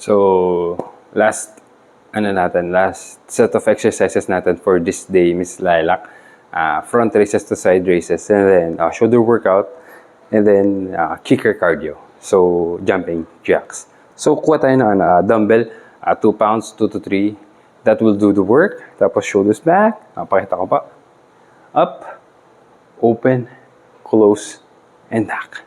So, last set of exercises natin for this day, Miss Lilac. Front raises to side raises, and then shoulder workout, and then kicker cardio. So, jumping jacks. So, kuha tayo ng dumbbell, 2 pounds, 2 to 3. That will do the work. Tapos, shoulders back. Pakita ko pa. Up, open, close, and back.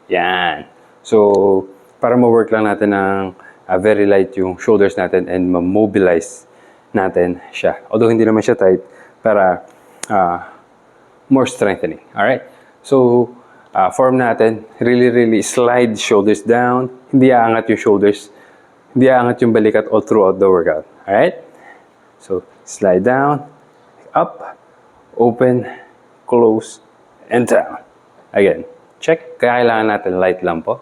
Yan. So, para ma-work lang natin ng very light yung shoulders natin and ma-mobilize natin siya. Although, hindi naman siya tight, para more strengthening. Alright? So, form natin, really slide shoulders down. Hindi aangat yung shoulders. Hindi aangat yung balikat all throughout the workout. Alright? So, slide down, up, open, close, and down. Again, check. Kailangan natin light lang po.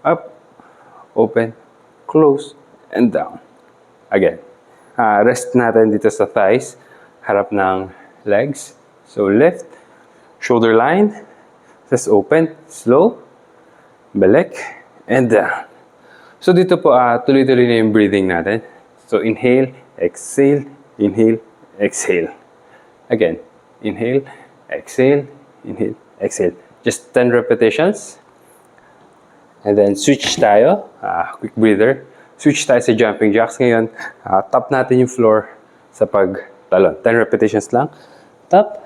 Up, open, close, and down. Again. Rest natin dito sa thighs. Harap ng legs. So, lift, shoulder line. Just open, slow, balik, and down. So, dito po, tuloy-tuloy na yung breathing natin. So, inhale, exhale, inhale, exhale. Again, inhale, exhale, inhale, exhale. Just 10 repetitions. And then, switch tayo. Quick breather. Switch tayo sa jumping jacks. Ngayon, tap natin yung floor sa pagtalon. 10 repetitions lang. Tap,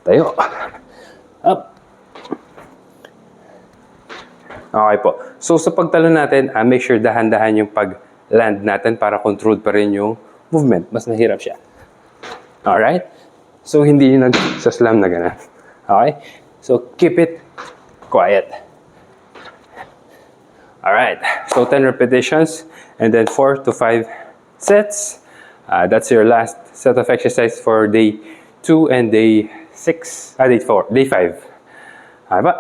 tayo, up. Okay po. So, sa pagtalon natin, make sure dahan-dahan yung pag-land natin para controlled pa rin yung movement. Mas nahirap siya. Alright? So, hindi yung nag-slam na gano'n. Okay? So, keep it quiet. Alright. So, 10 repetitions and then 4 to 5 sets. That's your last set of exercise for day 2 and day 6. Day 4. Day 5. Okay ba?